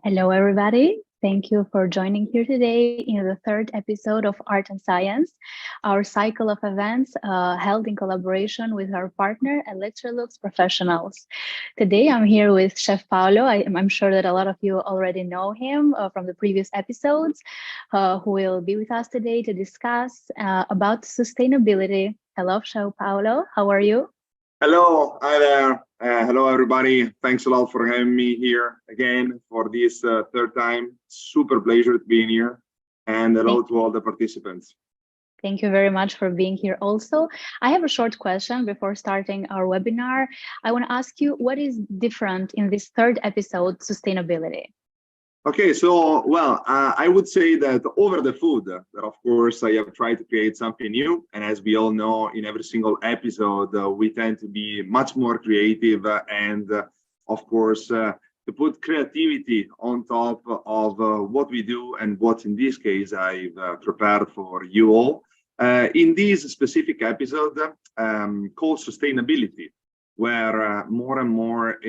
Hello, everybody. Thank you for joining here today in the third episode of Art and Science, our cycle of events held in collaboration with our partner, Electrolux Professionals. Today, I'm here with Chef Paolo. I'm sure that a lot of you already know him from the previous episodes, who will be with us today to discuss about sustainability. Hello, Chef Paolo. How are you? Hello, hi there. Hello, everybody. Thanks a lot for having me here again for this third time. Super pleasure to be here. And hello to all the participants. Thank you very much for being here also. I have a short question before starting our webinar. I want to ask you, what is different in this third episode, sustainability? Okay, so, I would say that over the food, that of course I have tried to create something new. And as we all know, in every single episode, we tend to be much more creative and, of course, to put creativity on top of what we do and what, in this case, I've prepared for you all. In this specific episode called Sustainability, where more and more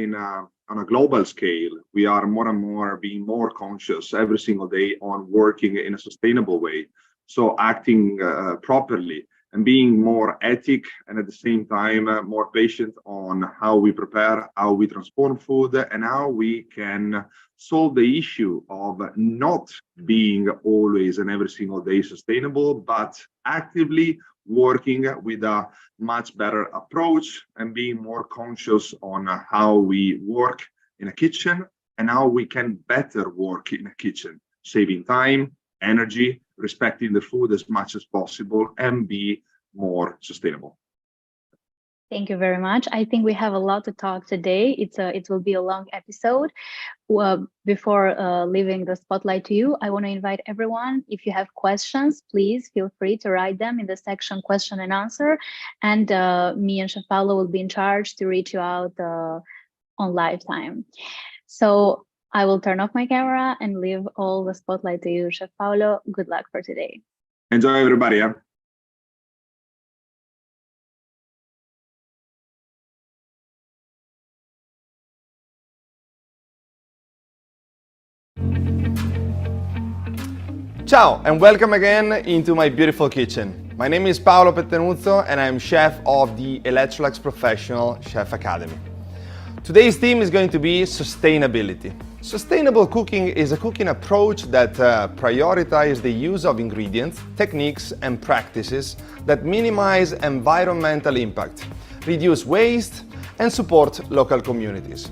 on a global scale, we are more and more being more conscious every single day on working in a sustainable way. So acting properly and being more ethic and at the same time more patient on how we prepare, how we transform food, and how we can solve the issue of not being always and every single day sustainable, but actively working with a much better approach and being more conscious on how we work in a kitchen and how we can better work in a kitchen, saving time, energy, respecting the food as much as possible, and be more sustainable. Thank you very much. I think we have a lot to talk today. It will be a long episode. Before leaving the spotlight to you, I want to invite everyone, if you have questions, please feel free to write them in the section question and answer. And me and Chef Paolo will be in charge to reach you out on live time. So I will turn off my camera and leave all the spotlight to you, Chef Paolo. Good luck for today. Enjoy, everybody. Yeah? Ciao and welcome again into my beautiful kitchen. My name is Paolo Pettenuzzo and I'm chef of the Electrolux Professional Chef Academy. Today's theme is going to be sustainability. Sustainable cooking is a cooking approach that prioritizes the use of ingredients, techniques and practices that minimize environmental impact, reduce waste and support local communities.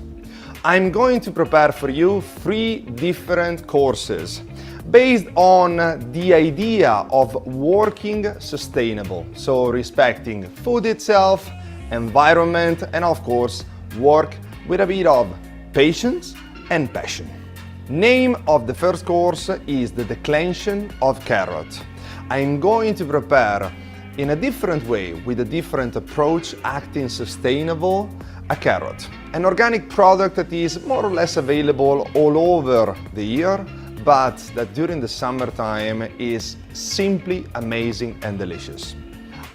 I'm going to prepare for you 3 different courses based on the idea of working sustainable, so respecting food itself, environment, and of course, work with a bit of patience and passion. Name of the first course is the declension of carrot. I'm going to prepare in a different way, with a different approach, acting sustainable, a carrot. An organic product that is more or less available all over the year, but that during the summertime is simply amazing and delicious.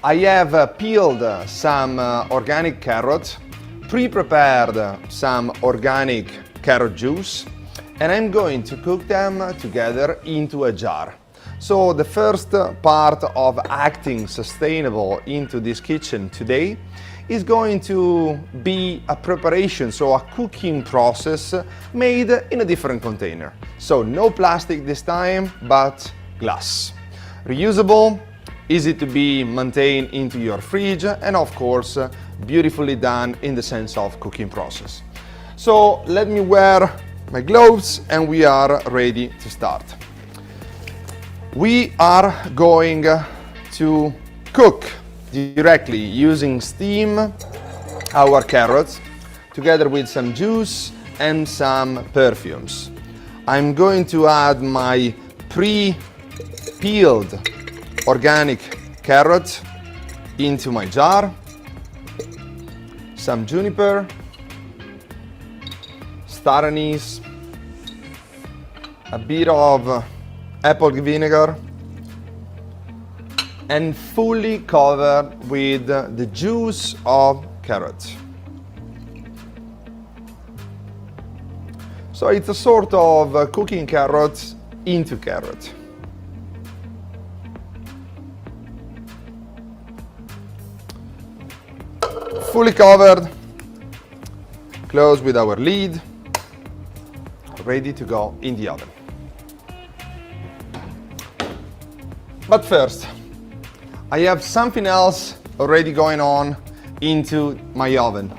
I have peeled some organic carrots, pre-prepared some organic carrot juice, and I'm going to cook them together into a jar. So the first part of acting sustainable into this kitchen today is going to be a preparation, so a cooking process made in a different container. So no plastic this time, but glass. Reusable, easy to be maintained into your fridge, and of course, beautifully done in the sense of cooking process. So let me wear my gloves and we are ready to start. We are going to cook directly using steam our carrots together with some juice and some perfumes. I'm going to add my pre-peeled organic carrot into my jar, some juniper, star anise, a bit of apple vinegar, and fully covered with the juice of carrot. So it's a sort of cooking carrots into carrot. Fully covered, close with our lid, ready to go in the oven. But first, I have something else already going on into my oven.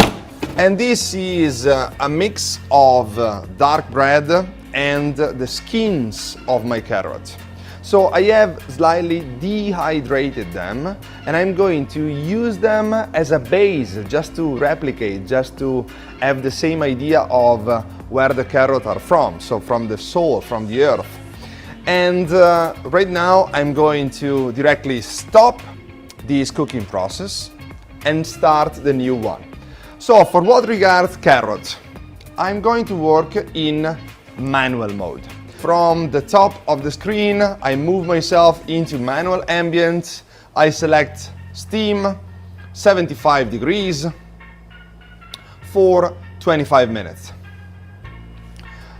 And this is a mix of dark bread and the skins of my carrots. So I have slightly dehydrated them, and I'm going to use them as a base just to replicate, just to have the same idea of where the carrots are from, so from the soil, from the earth. And right now I'm going to directly stop this cooking process and start the new one. So for what regards carrots, I'm going to work in manual mode. From the top of the screen, I move myself into manual ambient. I select steam, 75 degrees for 25 minutes.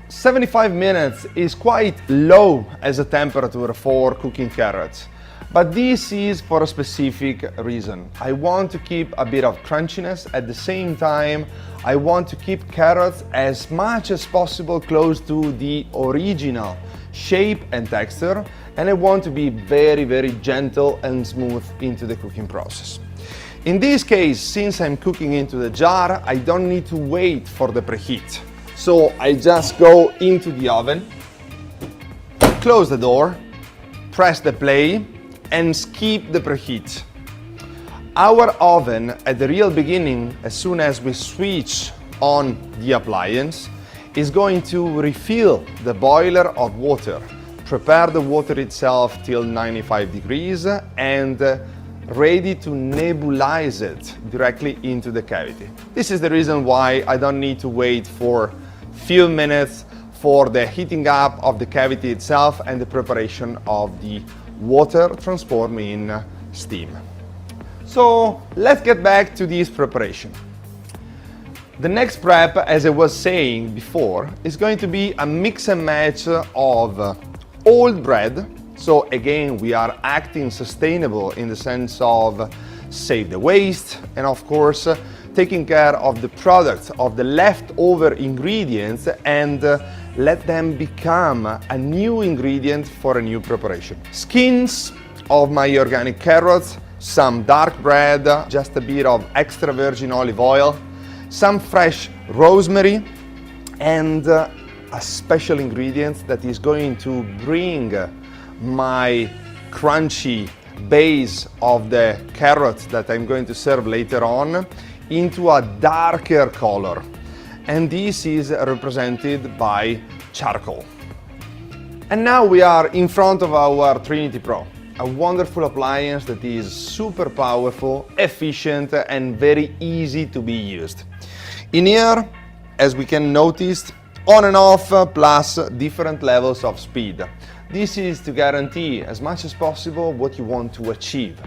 75 minutes is quite low as a temperature for cooking carrots, but this is for a specific reason. I want to keep a bit of crunchiness. At the same time, I want to keep carrots as much as possible close to the original shape and texture, and I want to be very, very gentle and smooth into the cooking process. In this case, since I'm cooking into the jar, I don't need to wait for the preheat. So I just go into the oven, close the door, press the play, and skip the preheat. Our oven at the real beginning, as soon as we switch on the appliance, is going to refill the boiler of water, prepare the water itself till 95 degrees, and ready to nebulize it directly into the cavity. This is the reason why I don't need to wait for few minutes for the heating up of the cavity itself and the preparation of the water transformed in steam. So let's get back to this preparation. The next prep, as I was saying before, is going to be a mix and match of old bread. So again, we are acting sustainable in the sense of save the waste, and of course taking care of the products, of the leftover ingredients, and let them become a new ingredient for a new preparation. Skins of my organic carrots, some dark bread, just a bit of extra virgin olive oil, some fresh rosemary, and a special ingredient that is going to bring my crunchy base of the carrots that I'm going to serve later on into a darker color. And this is represented by charcoal. And now we are in front of our Trinity Pro, a wonderful appliance that is super powerful, efficient, and very easy to be used. In here, as we can notice, on and off plus different levels of speed. This is to guarantee as much as possible what you want to achieve.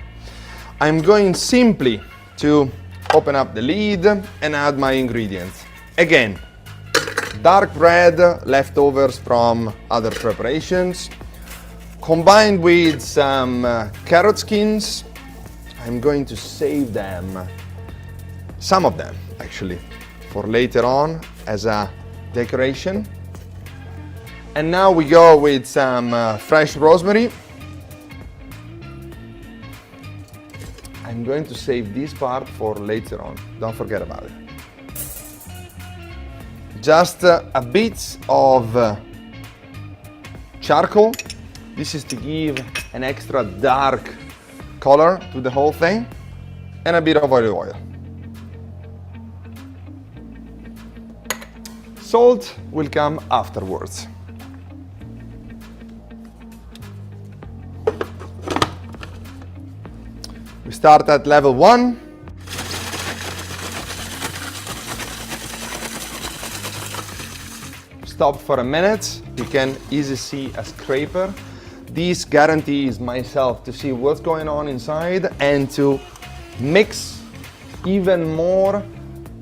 I'm going simply to open up the lid and add my ingredients. Again, dark bread, leftovers from other preparations, combined with some carrot skins. I'm going to save them, some of them actually, for later on as a decoration. And now we go with some fresh rosemary. I'm going to save this part for later on, don't forget about it. Just a bit of charcoal. This is to give an extra dark color to the whole thing, and a bit of olive oil. Salt will come afterwards. We start at level 1. Stop for a minute. You can easily see a scraper. This guarantees myself to see what's going on inside and to mix even more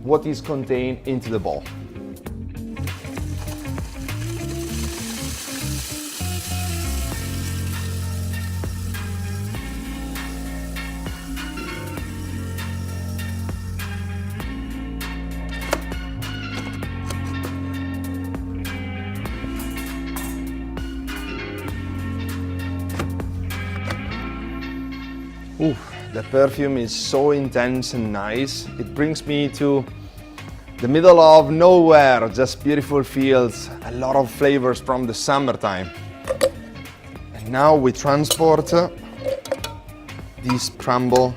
what is contained into the bowl. The perfume is so intense and nice. It brings me to the middle of nowhere, just beautiful fields, a lot of flavors from the summertime. And now we transport this crumble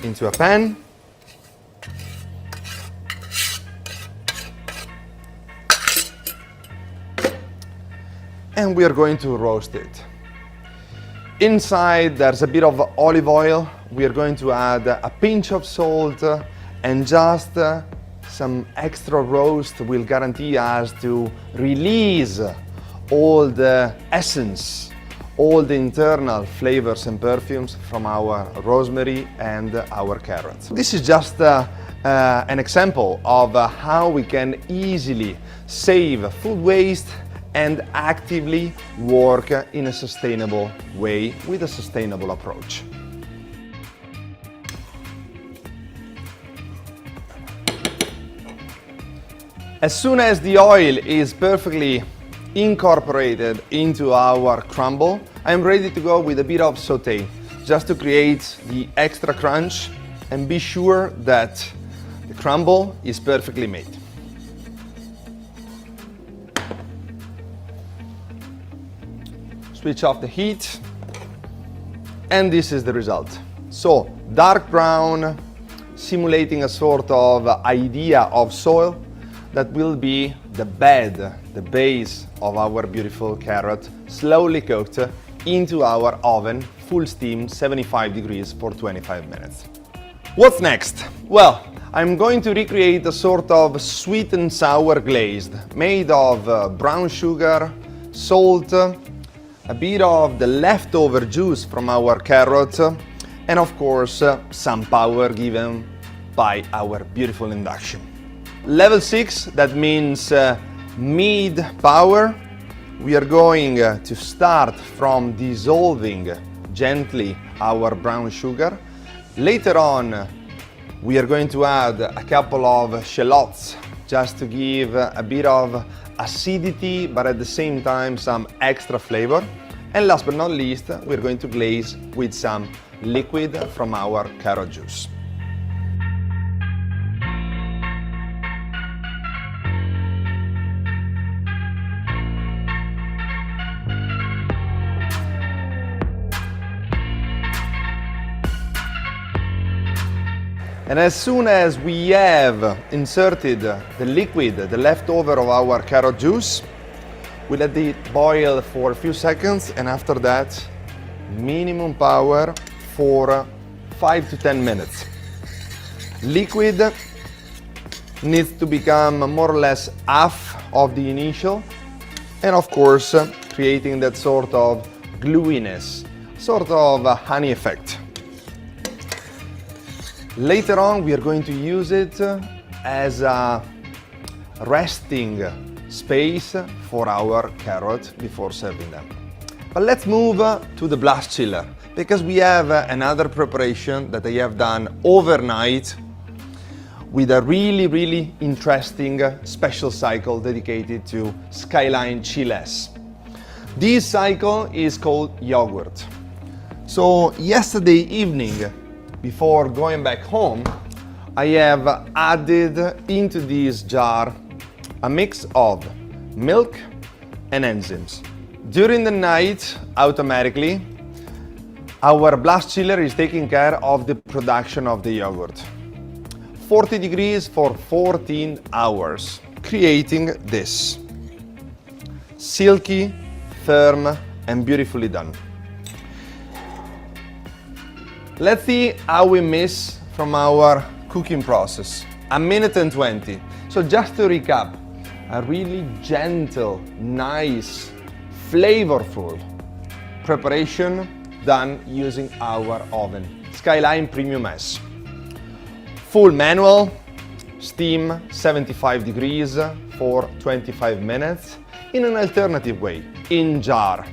into a pan. And we are going to roast it. Inside there's a bit of olive oil. We are going to add a pinch of salt and just some extra roast will guarantee us to release all the essence, all the internal flavors and perfumes from our rosemary and our carrots. This is just an example of how we can easily save food waste and actively work in a sustainable way with a sustainable approach. As soon as the oil is perfectly incorporated into our crumble, I'm ready to go with a bit of sauté, just to create the extra crunch and be sure that the crumble is perfectly made. Switch off the heat, and this is the result. So, dark brown, simulating a sort of idea of soil that will be the bed, the base of our beautiful carrot, slowly cooked into our oven, full steam, 75 degrees for 25 minutes. What's next? Well, I'm going to recreate a sort of sweet and sour glazed, made of brown sugar, salt, a bit of the leftover juice from our carrot, and of course some power given by our beautiful induction. Level 6, that means mid power. We are going to start from dissolving gently our brown sugar. Later on we are going to add a couple of shallots just to give a bit of acidity, but at the same time some extra flavor. And last but not least, we're going to glaze with some liquid from our carrot juice. And as soon as we have inserted the liquid, the leftover of our carrot juice, we let it boil for a few seconds, and after that, minimum power for 5 to 10 minutes. Liquid needs to become more or less half of the initial, and of course, creating that sort of gluiness, sort of a honey effect. Later on, we are going to use it as a resting space for our carrot before serving them. But let's move to the blast chiller, because we have another preparation that I have done overnight with a really interesting special cycle dedicated to Skyline Chiles. This cycle is called yogurt. So yesterday evening, before going back home, I have added into this jar a mix of milk and enzymes. During the night, automatically, our blast chiller is taking care of the production of the yogurt. 40 degrees for 14 hours, creating this. Silky, firm, and beautifully done. Let's see how we miss from our cooking process. 1 minute and 20. So just to recap, a really gentle, nice, flavorful preparation done using our oven, Skyline Premium S. Full manual, steam 75 degrees for 25 minutes in an alternative way, in jar.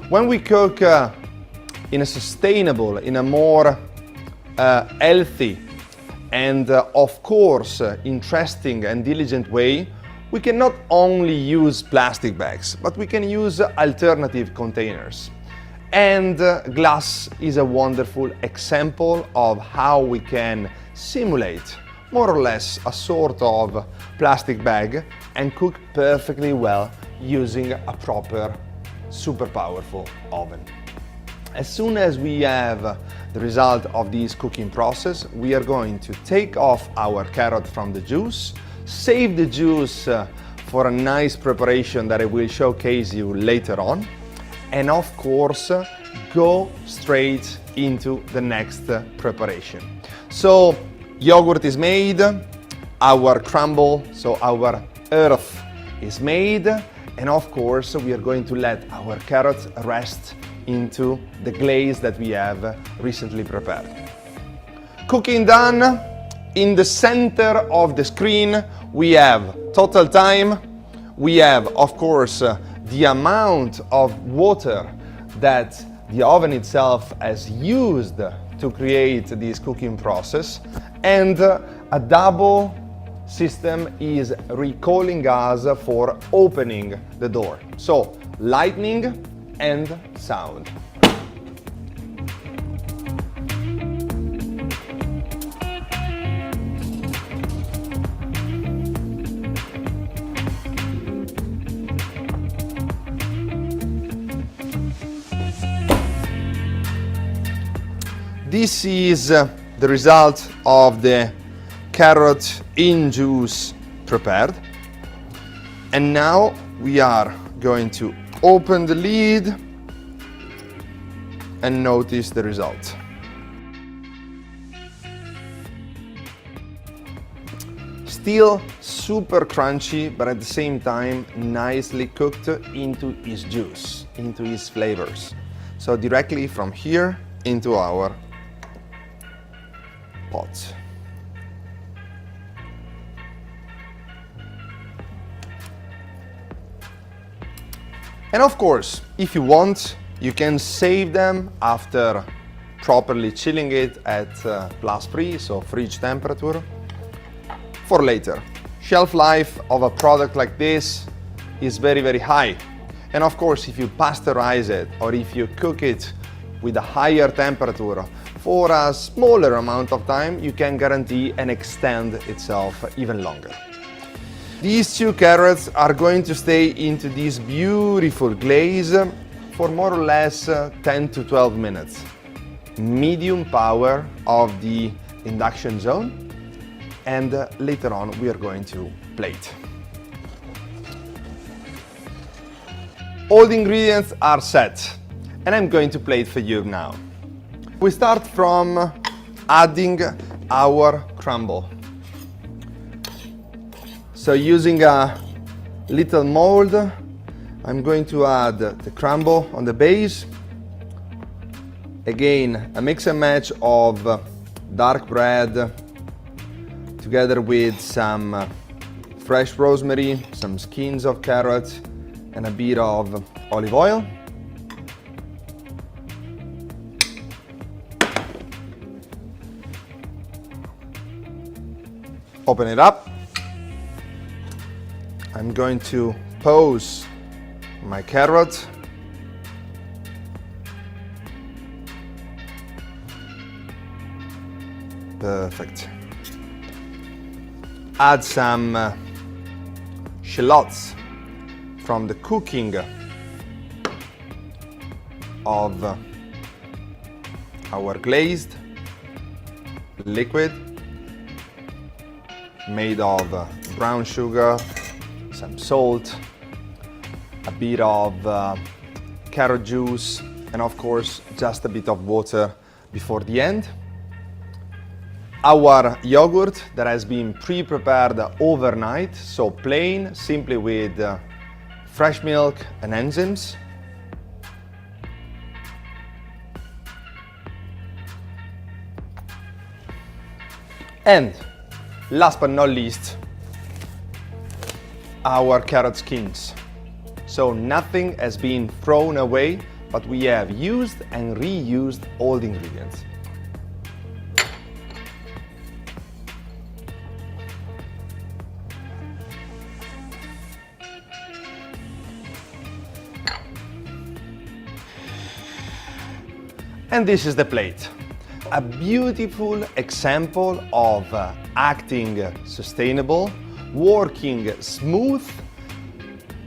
When we cook in a sustainable, in a more healthy and of course interesting and diligent way, we can not only use plastic bags, but we can use alternative containers. And glass is a wonderful example of how we can simulate more or less a sort of plastic bag and cook perfectly well using a proper, super powerful oven. As soon as we have the result of this cooking process, we are going to take off our carrot from the juice, save the juice for a nice preparation that I will showcase you later on, and of course, go straight into the next preparation. So, yogurt is made, our crumble, so our earth is made, and of course, we are going to let our carrots rest into the glaze that we have recently prepared. Cooking done. In the center of the screen, we have total time. We have, of course, the amount of water that the oven itself has used to create this cooking process, and a double system is recalling us for opening the door. So, lightning and sound. This is the result of the carrot in juice prepared. And now we are going to open the lid and notice the result. Still super crunchy, but at the same time nicely cooked into its juice, into its flavors. So directly from here into our pot. And of course, if you want, you can save them after properly chilling it at +3, so fridge temperature, for later. Shelf life of a product like this is very, very high. And of course, if you pasteurize it or if you cook it with a higher temperature for a smaller amount of time, you can guarantee and extend itself even longer. These two carrots are going to stay into this beautiful glaze for more or less 10 to 12 minutes. Medium power of the induction zone, and later on we are going to plate. All the ingredients are set, and I'm going to plate for you now. We start from adding our crumble. So using a little mold, I'm going to add the crumble on the base. Again, a mix and match of dark bread together with some fresh rosemary, some skins of carrot, and a bit of olive oil. Open it up. I'm going to pose my carrot. Perfect. Add some shallots from the cooking of our glazed liquid made of brown sugar, some salt, a bit of carrot juice, and of course just a bit of water before the end. Our yogurt that has been pre-prepared overnight, so plain, simply with fresh milk and enzymes. And last but not least, our carrot skins. So nothing has been thrown away, but we have used and reused all the ingredients. And this is the plate. A beautiful example of acting sustainable, working smooth,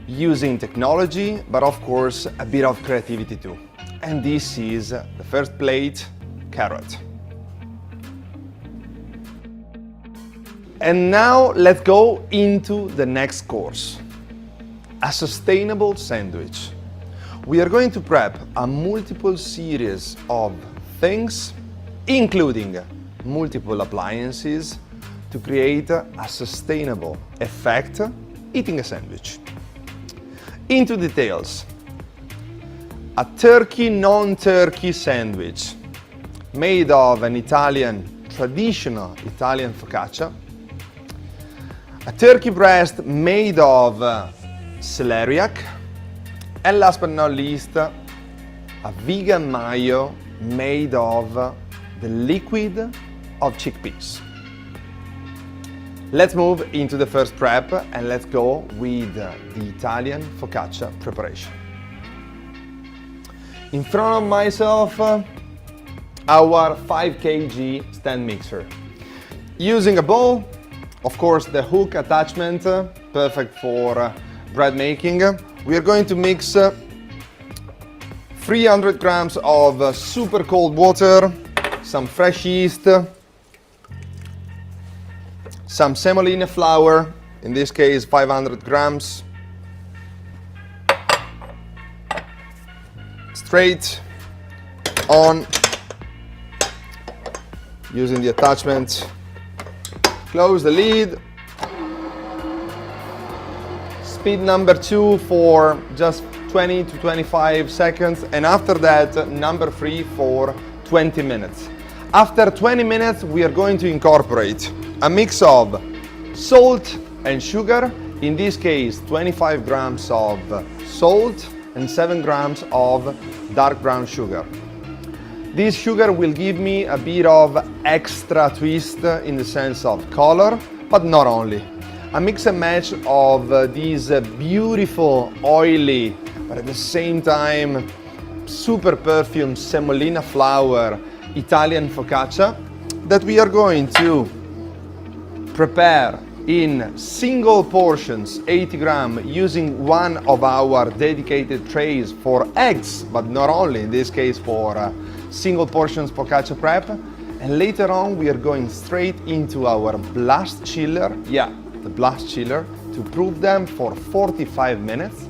using technology, but of course a bit of creativity too. And this is the first plate, carrot. And now let's go into the next course, a sustainable sandwich. We are going to prep a multiple series of things, including multiple appliances, to create a sustainable effect eating a sandwich. Into details. A turkey non-turkey sandwich made of an traditional Italian focaccia. A turkey breast made of celeriac. And last but not least, a vegan mayo made of the liquid of chickpeas. Let's move into the first prep and let's go with the Italian focaccia preparation. In front of myself, our 5 kg stand mixer. Using a bowl, of course the hook attachment, perfect for bread making. We are going to mix 300 grams of super cold water, some fresh yeast, some semolina flour, in this case 500 grams, straight on, using the attachment. Close the lid. Speed number 2 for just 20 to 25 seconds, and after that number 3 for 20 minutes. After 20 minutes we are going to incorporate a mix of salt and sugar, in this case 25 grams of salt and 7 grams of dark brown sugar. This sugar will give me a bit of extra twist in the sense of color, but not only. A mix and match of these beautiful, oily, but at the same time super perfumed semolina flour Italian focaccia that we are going to prepare in single portions, 80 grams, using one of our dedicated trays for eggs, but not only, in this case for single portions focaccia prep. And later on we are going straight into our blast chiller, the blast chiller, to proof them for 45 minutes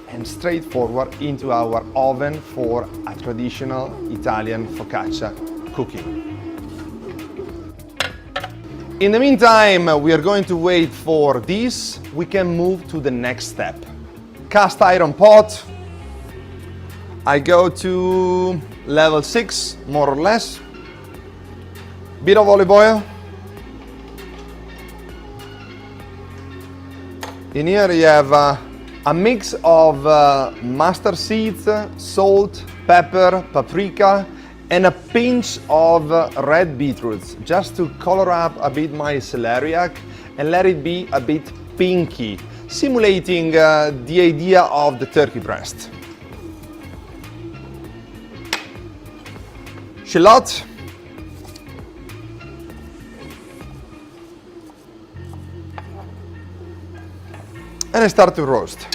and straight forward into our oven for a traditional Italian focaccia cooking. In the meantime, we are going to wait for this. We can move to the next step. Cast iron pot. I go to level 6, more or less. Bit of olive oil. In here you have a mix of mustard seeds, salt, pepper, paprika, and a pinch of red beetroots, just to color up a bit my celeriac and let it be a bit pinky, simulating the idea of the turkey breast. Shallot. And I start to roast.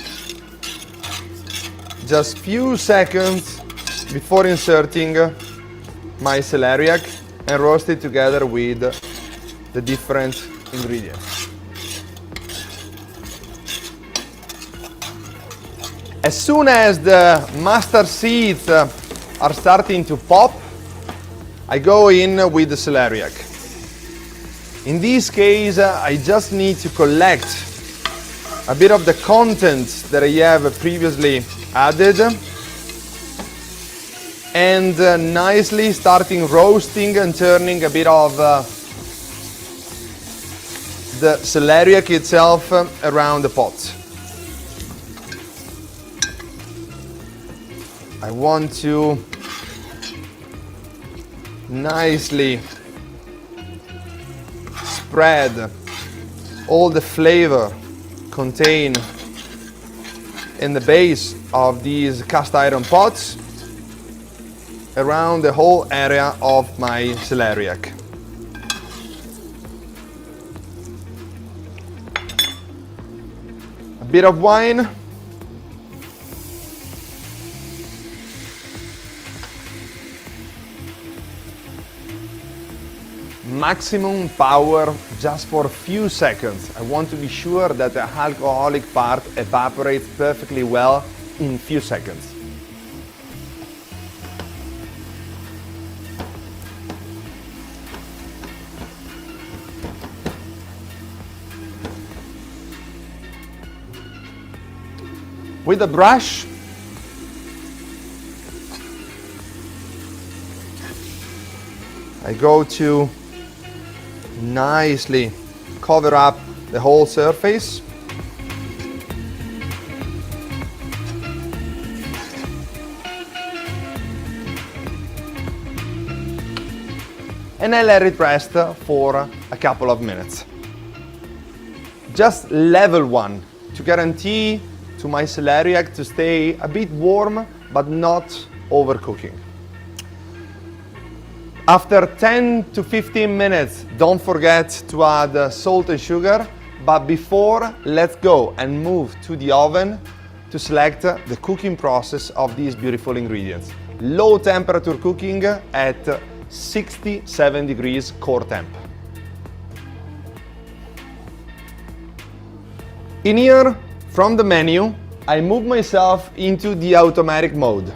Just few seconds before inserting my celeriac and roast it together with the different ingredients. As soon as the mustard seeds are starting to pop, I go in with the celeriac. In this case, I just need to collect a bit of the contents that I have previously added and nicely starting roasting and turning a bit of the celeriac itself around the pot. I want to nicely spread all the flavor contained in the base of these cast iron pots. around the whole area of my celeriac. A bit of wine. Maximum power just for a few seconds. I want to be sure that the alcoholic part evaporates perfectly well in few seconds. With a brush, I go to nicely cover up the whole surface. And I let it rest for a couple of minutes. Just level one to guarantee to my celeriac to stay a bit warm but not overcooking. After 10 to 15 minutes, don't forget to add salt and sugar, but before, let's go and move to the oven to select the cooking process of these beautiful ingredients. Low temperature cooking at 67 degrees core temp. In here, from the menu, I move myself into the automatic mode.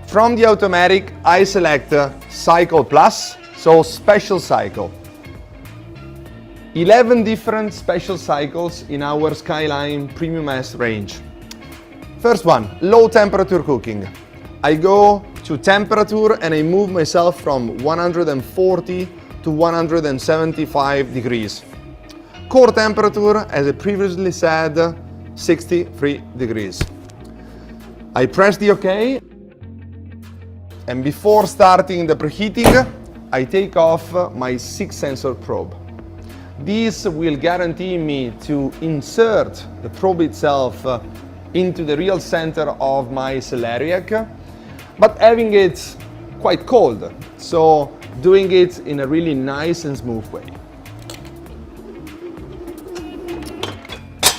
From the automatic, I select Cycle Plus, so special cycle. 11 different special cycles in our Skyline Premium S range. First one, low temperature cooking. I go to temperature and I move myself from 140 to 175 degrees. Core temperature, as I previously said, 63 degrees. I press the OK. And before starting the preheating, I take off my 6 sensor probe. This will guarantee me to insert the probe itself into the real center of my celeriac, but having it quite cold, so doing it in a really nice and smooth way.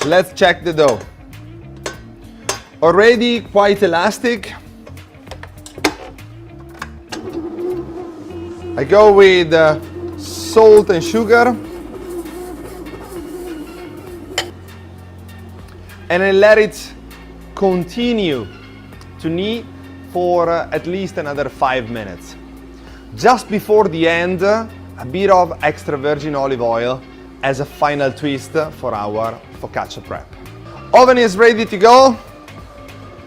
Let's check the dough. Already quite elastic. I go with salt and sugar, and I let it continue to knead for at least another 5 minutes. Just before the end, a bit of extra virgin olive oil as a final twist for our focaccia prep. Oven is ready to go.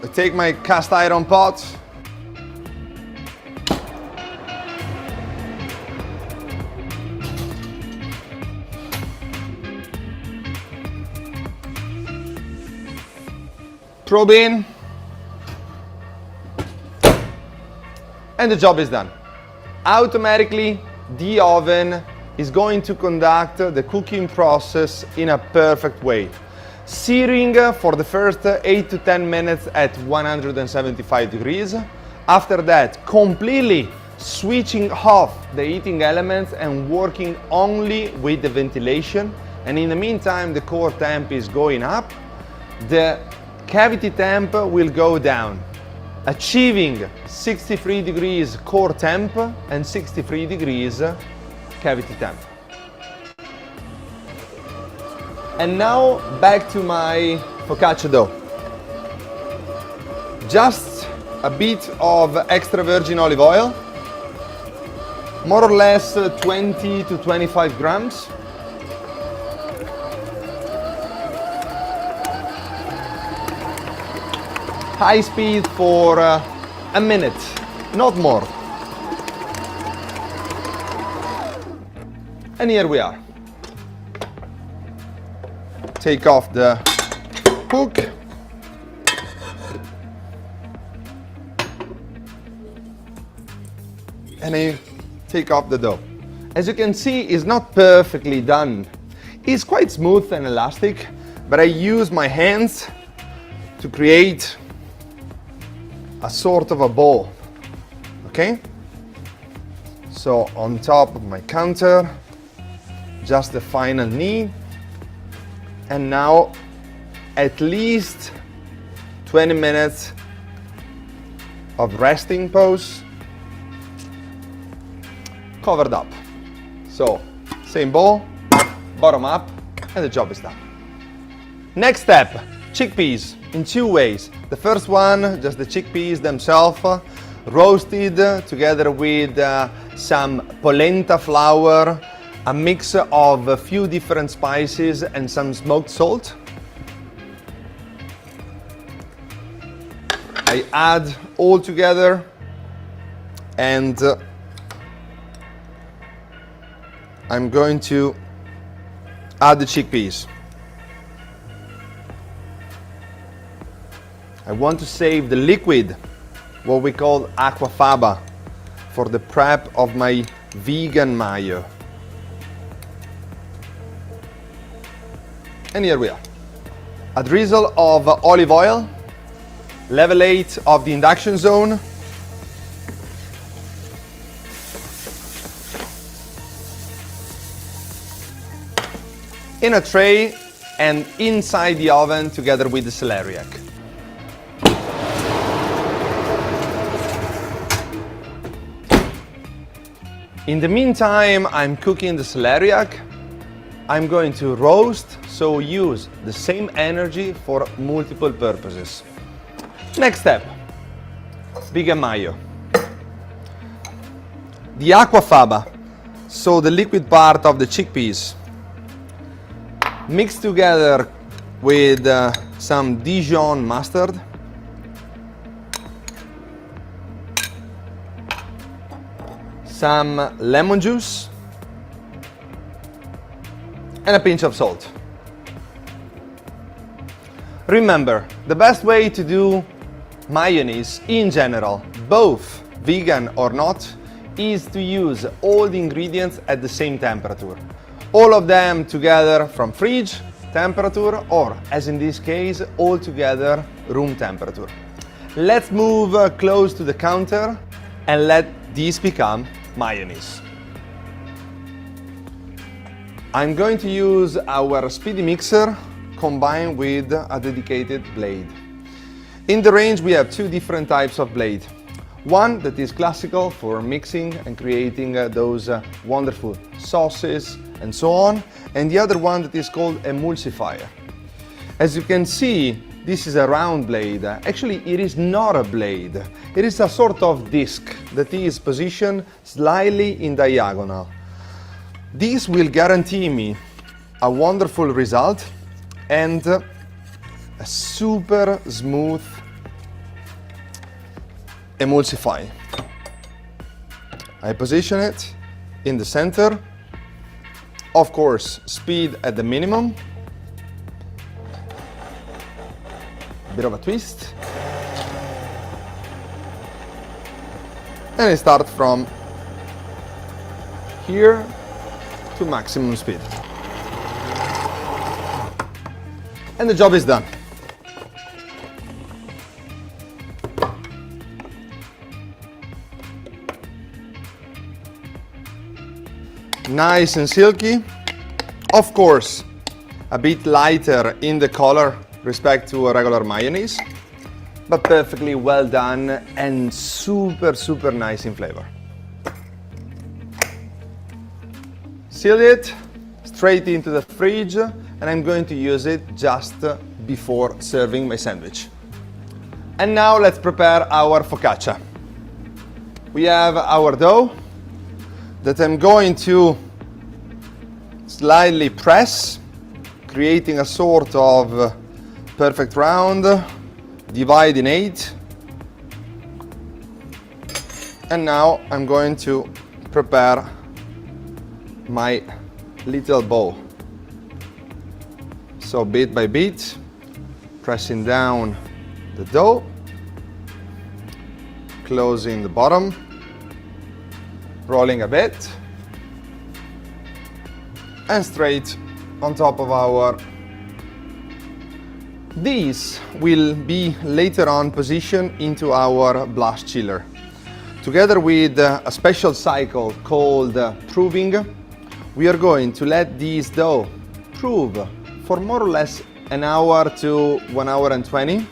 I take my cast iron pot. Probe in, and the job is done. Automatically, the oven is going to conduct the cooking process in a perfect way. Searing for the first 8 to 10 minutes at 175 degrees. After that, completely switching off the heating elements and working only with the ventilation. And in the meantime, the core temp is going up. The cavity temp will go down, achieving 63 degrees core temp and 63 degrees cavity temp. And now back to my focaccia dough. Just a bit of extra virgin olive oil, more or less 20 to 25 grams. High speed for a minute, not more. And here we are. Take off the hook. And I take off the dough. As you can see, it's not perfectly done. It's quite smooth and elastic, but I use my hands to create a sort of a ball. okay? So on top of my counter, just the final knee. And now at least 20 minutes of resting pose, covered up. So same ball, bottom up, and the job is done. Next step, chickpeas in two ways. The first one, just the chickpeas themselves, roasted together with some polenta flour, a mix of a few different spices and some smoked salt. I add all together and I'm going to add the chickpeas. I want to save the liquid, what we call aquafaba, for the prep of my vegan mayo. And here we are. A drizzle of olive oil, level 8 of the induction zone. In a tray and inside the oven together with the celeriac. In the meantime, I'm cooking the celeriac. I'm going to roast, so use the same energy for multiple purposes. Next step, vegan mayo. The aquafaba, so the liquid part of the chickpeas, mixed together with some Dijon mustard, some lemon juice, and a pinch of salt. Remember, the best way to do mayonnaise in general, both vegan or not, is to use all the ingredients at the same temperature. All of them together from fridge temperature, or as in this case, all together room temperature. Let's move close to the counter and let this become mayonnaise. I'm going to use our speedy mixer combined with a dedicated blade. In the range we have two different types of blade. One that is classical for mixing and creating those wonderful sauces and so on, and the other one that is called emulsifier. As you can see, this is a round blade. Actually, it is not a blade. It is a sort of disc that is positioned slightly in diagonal. This will guarantee me a wonderful result and a super smooth emulsify. I position it in the center. Of course, speed at the minimum. Bit of a twist. And I start from here to maximum speed. And the job is done. Nice and silky. Of course, a bit lighter in the color respect to a regular mayonnaise, but perfectly well done and super nice in flavor. Seal it straight into the fridge, and I'm going to use it just before serving my sandwich. And now let's prepare our focaccia. We have our dough that I'm going to slightly press, creating a sort of perfect round, divide in 8. And now I'm going to prepare my little bowl. So bit by bit, pressing down the dough, closing the bottom, rolling a bit, and straight on top of our. These will be later on positioned into our blast chiller. Together with a special cycle called proving, we are going to let this dough prove for more or less an hour to 1 hour and 20.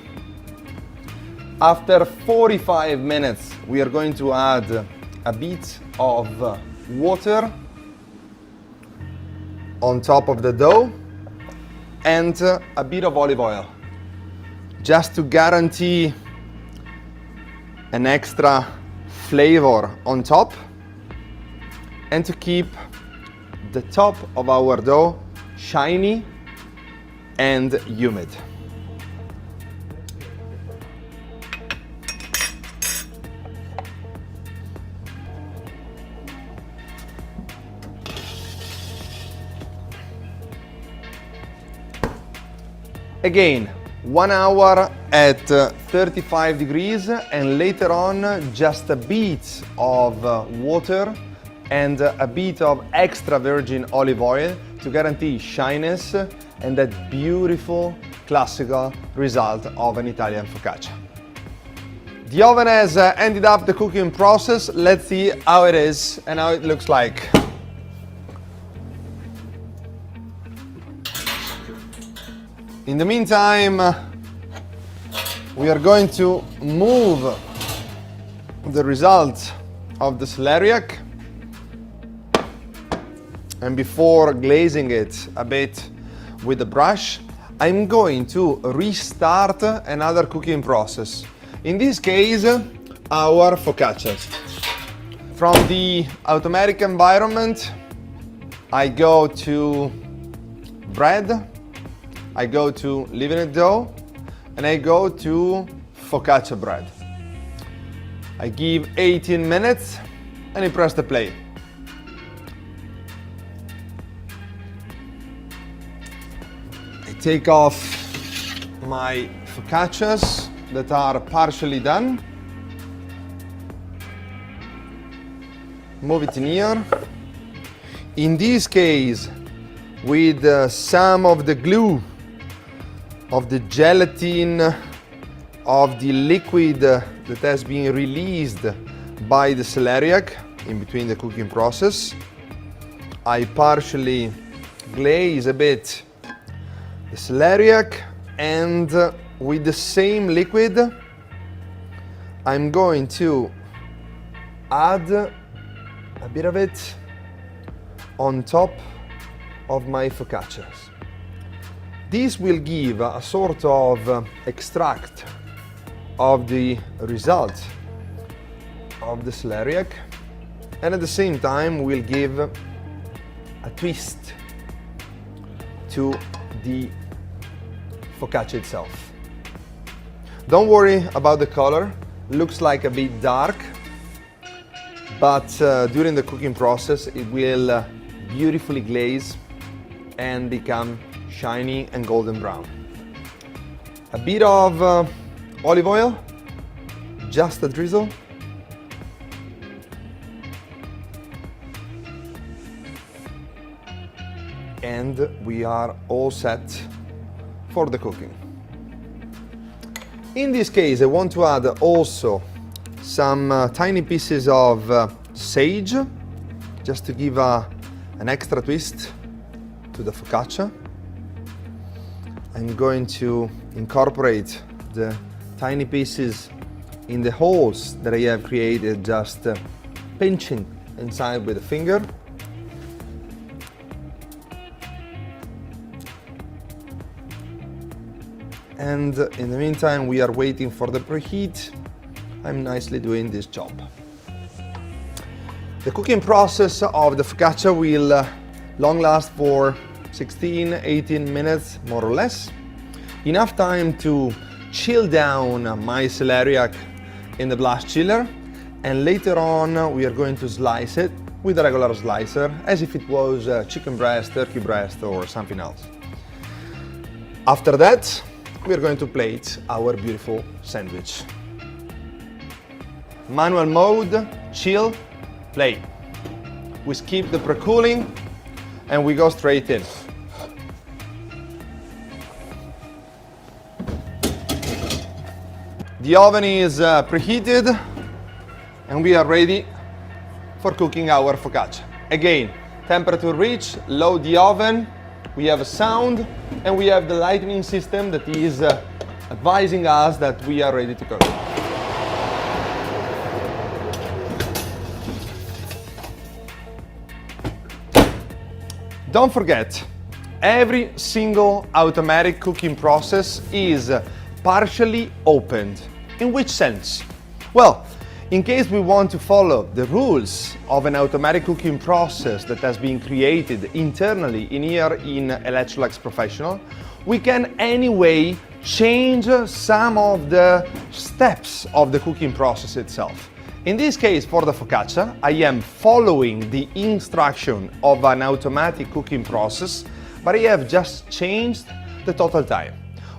After 45 minutes, we are going to add a bit of water on top of the dough and a bit of olive oil, just to guarantee an extra flavor on top and to keep the top of our dough shiny and humid. Again, 1 hour at 35 degrees and later on just a bit of water and a bit of extra virgin olive oil to guarantee shyness and that beautiful classical result of an Italian focaccia. The oven has ended up the cooking process. Let's see how it is and how it looks like. In the meantime, we are going to move the result of the celeriac, and before glazing it a bit with the brush, I'm going to restart another cooking process. In this case, our focaccias. From the automatic environment, I go to bread, I go to leavened dough, and I go to focaccia bread. I give 18 minutes and I press the play. I take off my focaccias that are partially done. Move it in here. In this case, with some of the glue of the gelatin of the liquid that has been released by the celeriac in between the cooking process, I partially glaze a bit the celeriac, and with the same liquid I'm going to add a bit of it on top of my focaccias. This will give a sort of extract of the result of the celeriac, and at the same time will give a twist to the focaccia itself. Don't worry about the color, looks like a bit dark, but during the cooking process it will beautifully glaze and become shiny and golden brown. A bit of olive oil, just a drizzle. And we are all set for the cooking. In this case, I want to add also some tiny pieces of sage, just to give an extra twist to the focaccia. I'm going to incorporate the tiny pieces in the holes that I have created, just pinching inside with a finger. And in the meantime, we are waiting for the preheat. I'm nicely doing this job. The cooking process of the focaccia will long last for 16-18 minutes, more or less. Enough time to chill down my celeriac in the blast chiller, and later on we are going to slice it with a regular slicer as if it was chicken breast, turkey breast or something else. After that, we are going to plate our beautiful sandwich. Manual mode, chill, play. We skip the pre-cooling and we go straight in. The oven is preheated and we are ready for cooking our focaccia. Again, temperature reach, load the oven, we have a sound, and we have the lightning system that is advising us that we are ready to cook. Don't forget, every single automatic cooking process is partially opened. In which sense? Well, in case we want to follow the rules of an automatic cooking process that has been created internally in Electrolux Professional, we can anyway change some of the steps of the cooking process itself. In this case, for the focaccia, I am following the instruction of an automatic cooking process, but I have just changed the total time.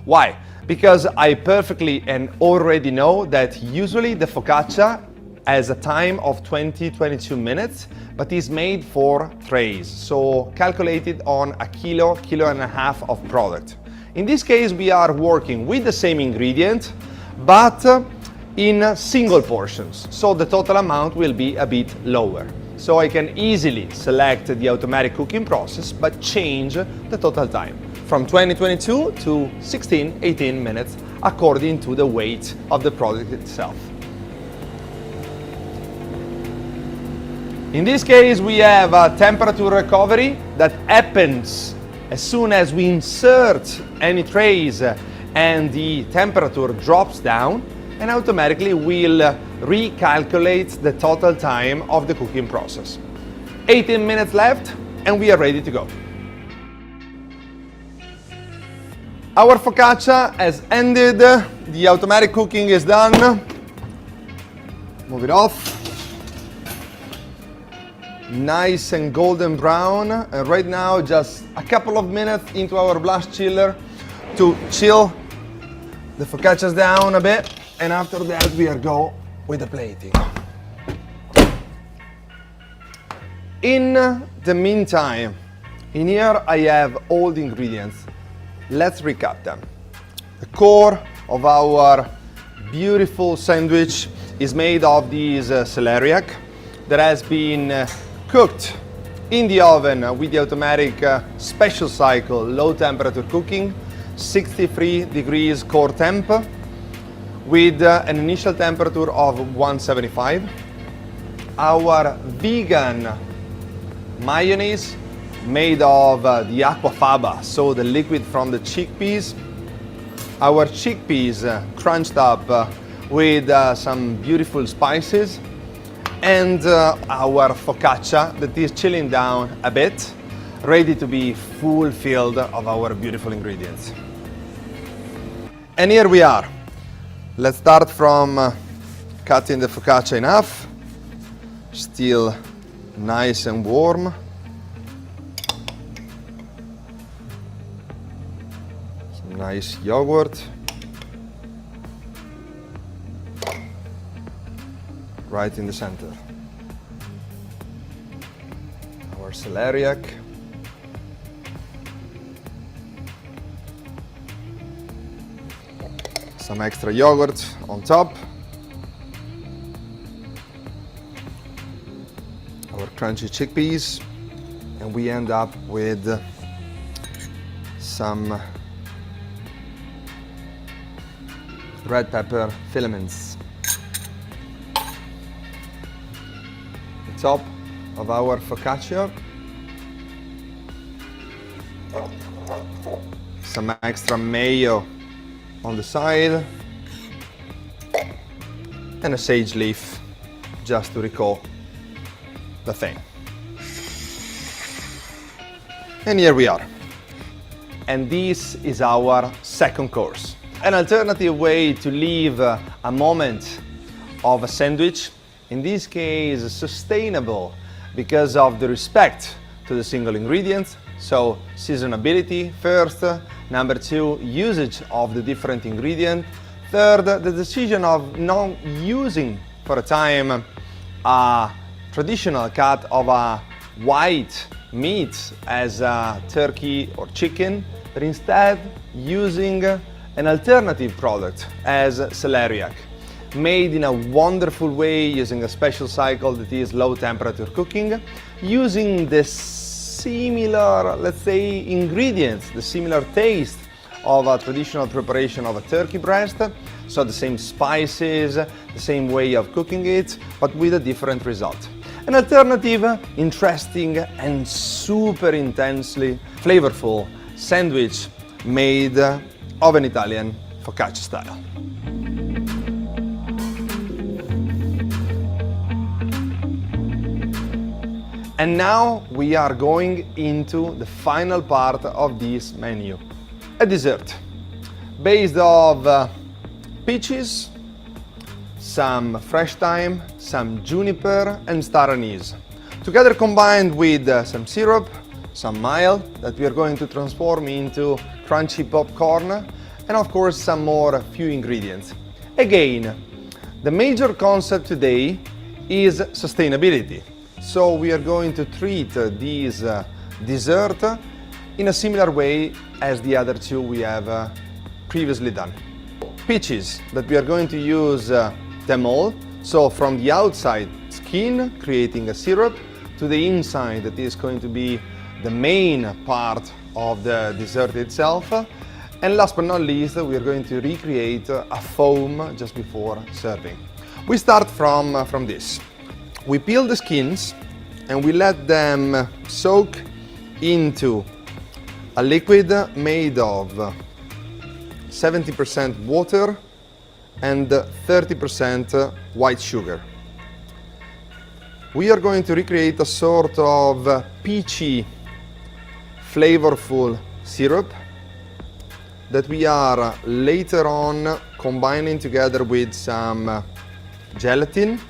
Why? Because I perfectly and already know that usually the focaccia has a time of 20-22 minutes, but is made for trays, so calculated on a kilo and a half of product. In this case, we are working with the same ingredient, but in single portions, so the total amount will be a bit lower. So I can easily select the automatic cooking process, but change the total time from 20-22 to 16-18 minutes according to the weight of the product itself. In this case, we have a temperature recovery that happens as soon as we insert any trays and the temperature drops down, and automatically will recalculate the total time of the cooking process. 18 minutes left and we are ready to go. Our focaccia has ended, the automatic cooking is done. Move it off. Nice and golden brown. And right now, just a couple of minutes into our blast chiller to chill the focaccias down a bit. And after that, we are go with the plating. In the meantime, in here I have all the ingredients. Let's recap them. The core of our beautiful sandwich is made of this celeriac that has been cooked in the oven with the automatic special cycle low temperature cooking, 63 degrees core temp, with an initial temperature of 175. Our vegan mayonnaise made of the aquafaba, so the liquid from the chickpeas. Our chickpeas crunched up with some beautiful spices, and our focaccia that is chilling down a bit, ready to be fulfilled of our beautiful ingredients. And here we are. Let's start from cutting the focaccia in half, still nice and warm. Some nice yogurt. Right in the center. Our celeriac. Some extra yogurt on top. Our crunchy chickpeas. And we end up with some red pepper filaments. The top of our focaccia. Some extra mayo on the side, and a sage leaf just to recall the thing. And here we are. And this is our second course. An alternative way to leave a moment of a sandwich, in this case sustainable because of the respect to the single ingredients. So seasonability first, number two, usage of the different ingredient, third, the decision of not using for a time a traditional cut of a white meat as turkey or chicken, but instead using an alternative product as celeriac. made in a wonderful way using a special cycle that is low temperature cooking, using the similar, let's say, ingredients, the similar taste of a traditional preparation of a turkey breast. So the same spices, the same way of cooking it, but with a different result. An alternative, interesting and super intensely flavorful sandwich made of an Italian focaccia style. And now we are going into the final part of this menu. A dessert based of peaches, some fresh thyme, some juniper and star anise. Together combined with some syrup, some mild that we are going to transform into crunchy popcorn, and of course some more few ingredients. Again, the major concept today is sustainability. So we are going to treat this dessert in a similar way as the other two we have previously done. Peaches that we are going to use them all. So from the outside skin, creating a syrup, to the inside that is going to be the main part of the dessert itself. And last but not least, we are going to recreate a foam just before serving. We start from this. We peel the skins and we let them soak into a liquid made of 70% water and 30% white sugar. We are going to recreate a sort of peachy, flavorful syrup that we are later on combining together with some gelatin,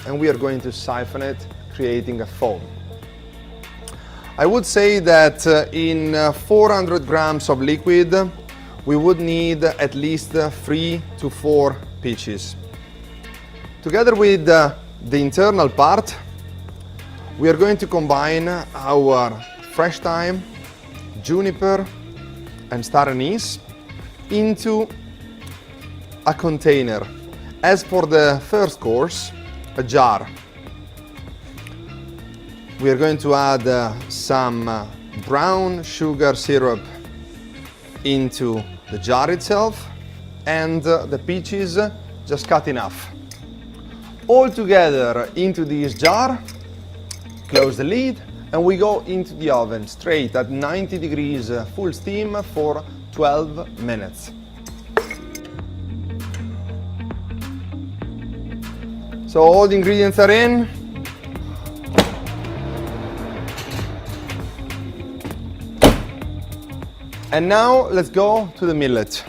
and we are going to siphon it, creating a foam. I would say that in 400 grams of liquid, we would need at least 3 to 4 peaches. Together with the internal part, we are going to combine our fresh thyme, juniper and star anise into a container. As for the first course, a jar. We are going to add some brown sugar syrup into the jar itself and the peaches just cut in half. All together into this jar, close the lid, and we go into the oven straight at 90 degrees full steam for 12 minutes. So all the ingredients are in. And now let's go to the millet.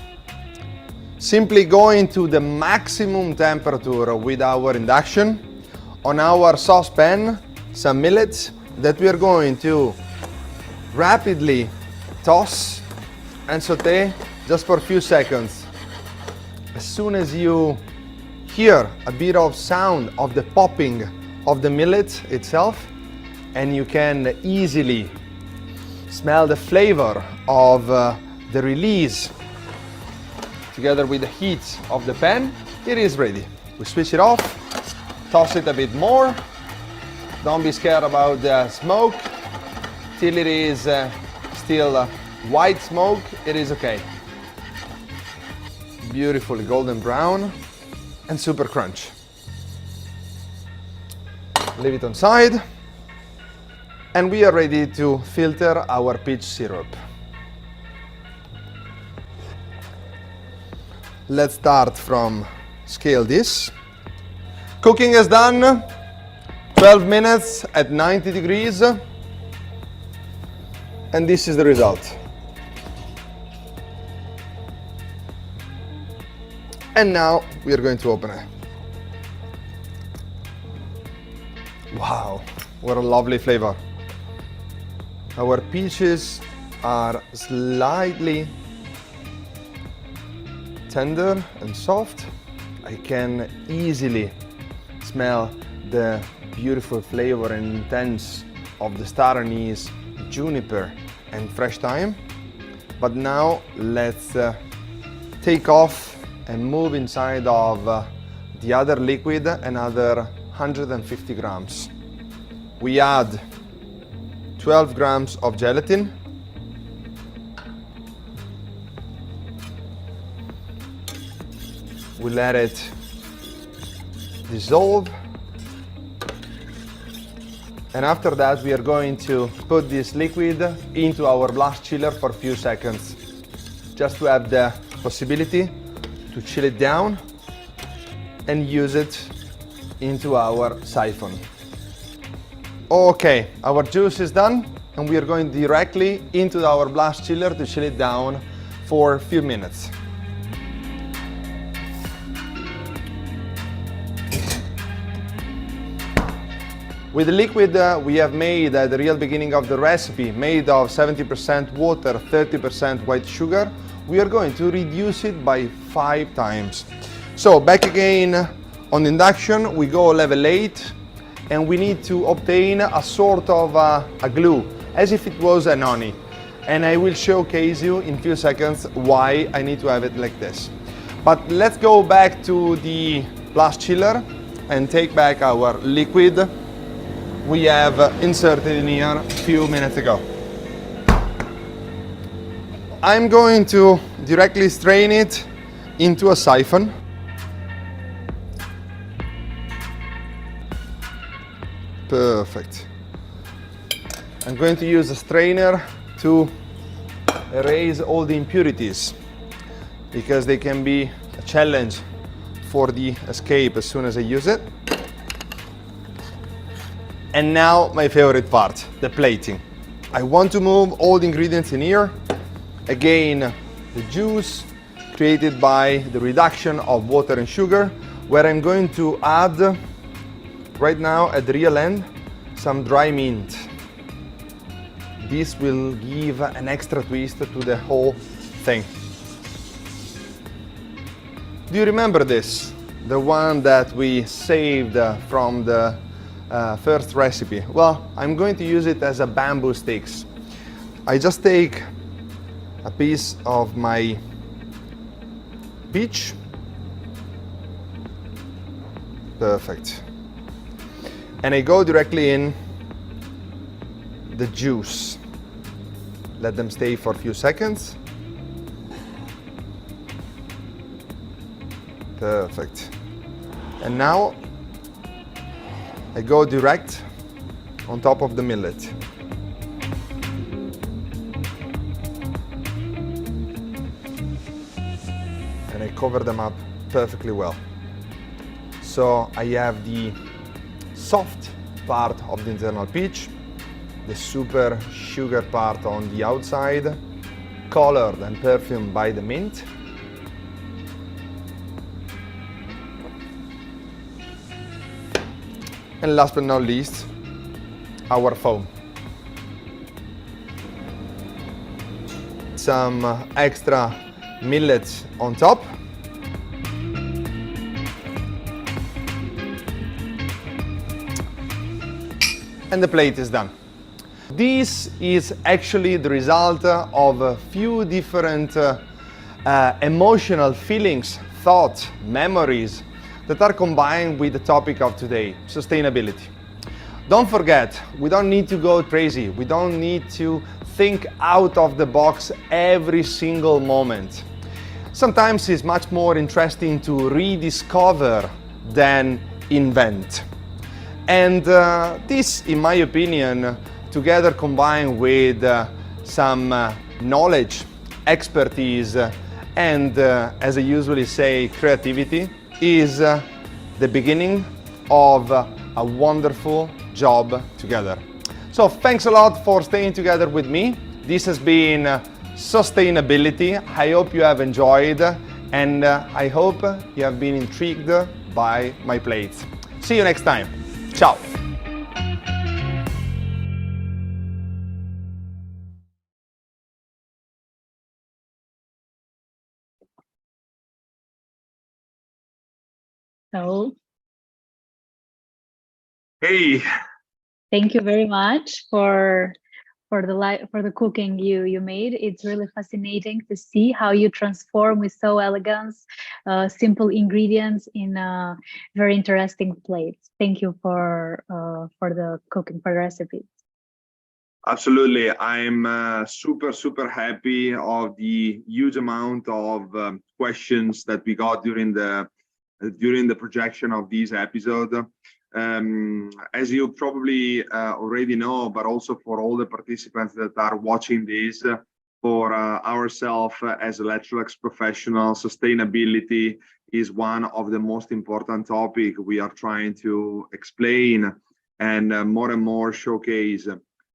Simply go into the maximum temperature with our induction. On our saucepan, some millets that we are going to rapidly toss and saute just for a few seconds. As soon as you hear a bit of sound of the popping of the millet itself, and you can easily smell the flavor of the release together with the heat of the pan, it is ready. We switch it off, toss it a bit more. Don't be scared about the smoke. Till it is still white smoke, it is okay. Beautifully golden brown and super crunch. Leave it on side. And we are ready to filter our peach syrup. Let's start from scale this. Cooking is done. 12 minutes at 90 degrees. And this is the result. And now we are going to open it. Wow, what a lovely flavor. Our peaches are slightly tender and soft. I can easily smell the beautiful flavor and intense of the star anise, juniper and fresh thyme. But now let's take off and move inside of the other liquid another 150 grams. We add 12 grams of gelatin. We let it dissolve. And after that, we are going to put this liquid into our blast chiller for a few seconds, just to have the possibility to chill it down and use it into our siphon. Okay, our juice is done, and we are going directly into our blast chiller to chill it down for a few minutes. With the liquid we have made at the real beginning of the recipe, made of 70% water, 30% white sugar, we are going to reduce it by 5 times. So back again on induction, we go level 8, and we need to obtain a sort of a glue, as if it was an honey. And I will showcase you in a few seconds why I need to have it like this. But let's go back to the blast chiller and take back our liquid we have inserted in here a few minutes ago. I'm going to directly strain it into a siphon. Perfect. I'm going to use a strainer to erase all the impurities, because they can be a challenge for the escape as soon as I use it. And now my favorite part, the plating. I want to move all the ingredients in here. Again, the juice created by the reduction of water and sugar, where I'm going to add right now at the real end some dry mint. This will give an extra twist to the whole thing. Do you remember this? The one that we saved from the first recipe? Well, I'm going to use it as a bamboo sticks. I just take a piece of my peach. Perfect. And I go directly in the juice. Let them stay for a few seconds. Perfect. And now I go direct on top of the millet. And I cover them up perfectly well. So I have the soft part of the internal peach, the super sugar part on the outside, colored and perfumed by the mint. And last but not least, our foam. Some extra millets on top. And the plate is done. This is actually the result of a few different emotional feelings, thoughts, memories that are combined with the topic of today, sustainability. Don't forget, we don't need to go crazy. We don't need to think out of the box every single moment. Sometimes it's much more interesting to rediscover than invent. And this, in my opinion, together combined with some knowledge, expertise, and as I usually say, creativity, is the beginning of a wonderful job together. So thanks a lot for staying together with me. This has been sustainability. I hope you have enjoyed, and I hope you have been intrigued by my plates. See you next time. Ciao. So, Hey, thank you very much for for the cooking you made. It's really fascinating to see how you transform with so elegance, simple ingredients in very interesting plates. Thank you for the cooking, for the recipes. Absolutely. I'm super happy of the huge amount of questions that we got during the projection of this episode. As you probably already know, but also for all the participants that are watching this, for ourselves as Electrolux professional, sustainability is one of the most important topics we are trying to explain and more showcase.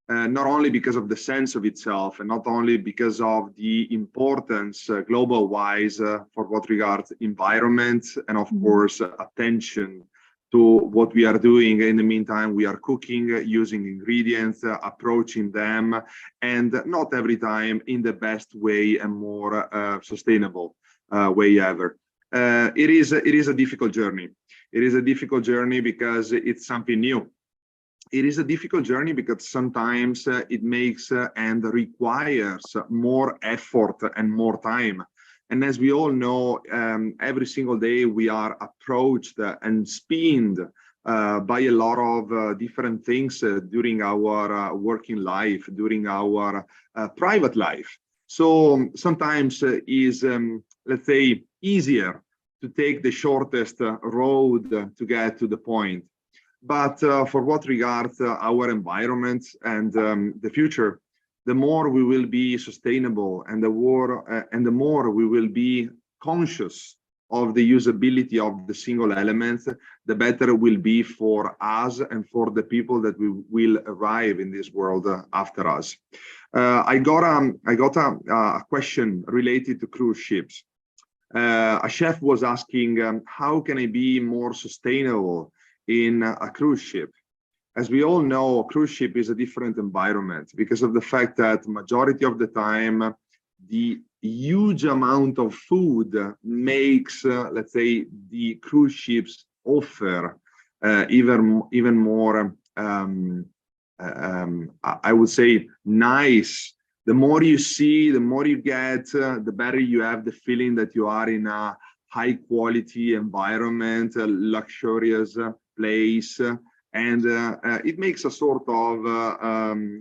Not only because of the sense of itself, and not only because of the importance global-wise for what regards environment and of course attention to what we are doing. In the meantime, we are cooking, using ingredients, approaching them, and not every time in the best way and more sustainable way ever. It is a difficult journey. It is a difficult journey because it's something new. It is a difficult journey because sometimes it makes and requires more effort and more time. And as we all know, every single day we are approached and spinned by a lot of different things during our working life, during our private life. So sometimes is, let's say, easier to take the shortest road to get to the point. But for what regards our environment and the future, the more we will be sustainable and the more we will be conscious of the usability of the single elements, the better it will be for us and for the people that will arrive in this world after us. I got a question related to cruise ships. A chef was asking, how can I be more sustainable in a cruise ship? As we all know, a cruise ship is a different environment because of the fact that majority of the time, the huge amount of food makes, let's say, the cruise ships offer even more, I would say, nice. The more you see, the more you get, the better you have the feeling that you are in a high quality environment, a luxurious place. And it makes a sort of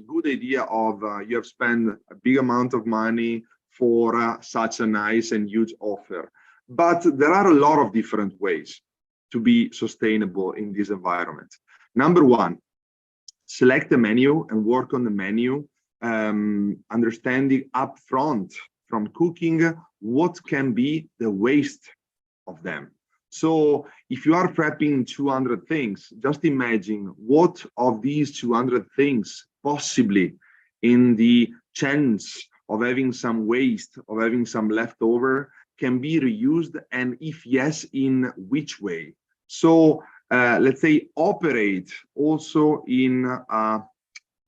good idea of you have spent a big amount of money for such a nice and huge offer. But there are a lot of different ways to be sustainable in this environment. Number one, select the menu and work on the menu, understanding upfront from cooking what can be the waste of them. So if you are prepping 200 things, just imagine what of these 200 things possibly in the chance of having some waste, of having some leftover, can be reused, and if yes, in which way. So let's say operate also in a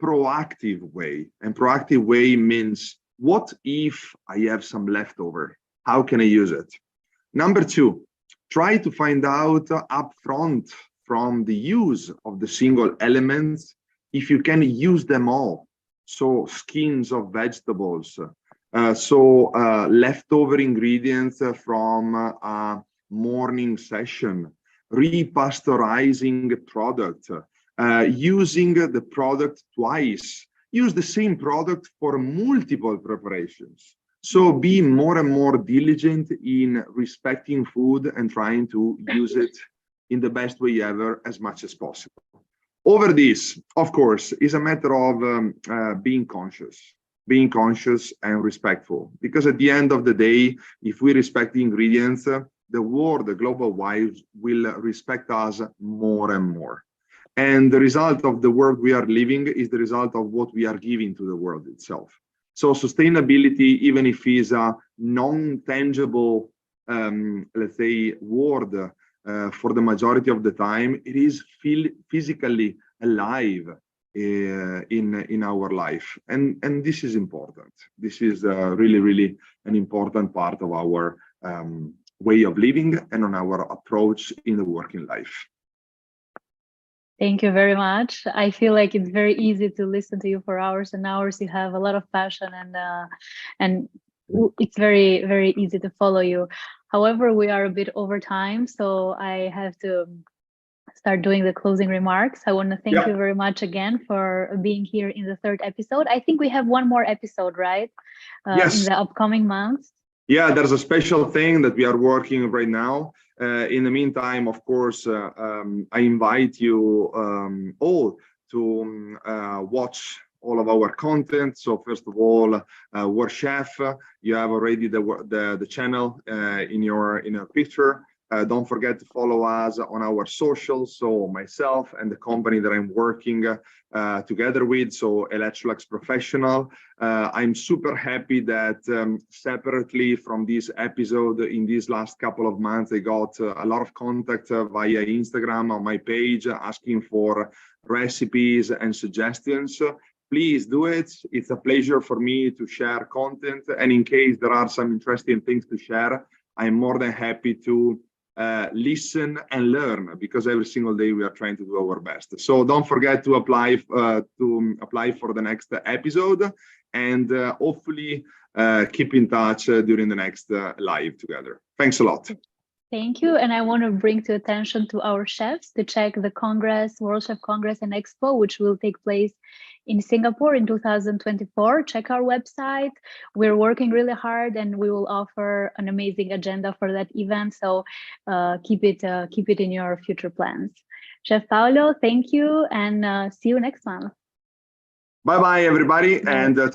proactive way. And proactive way means, what if I have some leftover? How can I use it? Number two, try to find out upfront from the use of the single elements if you can use them all. So skins of vegetables, leftover ingredients from a morning session, repasteurizing a product, using the product twice, use the same product for multiple preparations. So be more and more diligent in respecting food and trying to use it in the best way ever as much as possible. Over this, of course, is a matter of being conscious and respectful. Because at the end of the day, if we respect the ingredients, the world, the global wise, will respect us more and more. And the result of the world we are living is the result of what we are giving to the world itself. So sustainability, even if it's a non-tangible, let's say, word for the majority of the time, it is physically alive in our life. And this is important. This is really an important part of our way of living and on our approach in the working life. Thank you very much. I feel like it's very easy to listen to you for hours and hours. You have a lot of passion and it's very, very easy to follow you. However, we are a bit over time, so I have to start doing the closing remarks. I want to thank you very much again for being here in the third episode. I think we have one more episode, right? Yes. In the upcoming months. Yeah, there's a special thing that we are working right now. In the meantime, of course, I invite you all to watch all of our content. So first of all, War Chef, you have already the channel in your picture. Don't forget to follow us on our socials. So myself and the company that I'm working together with, so Electrolux Professional. I'm super happy that separately from this episode, in these last couple of months, I got a lot of contact via Instagram on my page asking for recipes and suggestions. Please do it. It's a pleasure for me to share content. And in case there are some interesting things to share, I'm more than happy to listen and learn, because every single day we are trying to do our best. So don't forget to apply for the next episode, and hopefully keep in touch during the next live together. Thanks a lot. Thank you. And I want to bring to attention to our chefs to check the Congress, World Chef Congress and Expo, which will take place in Singapore in 2024. Check our website. We're working really hard and we will offer an amazing agenda for that event. So keep it in your future plans. Chef Paolo, thank you, and see you next month. Bye-bye, everybody. Bye. And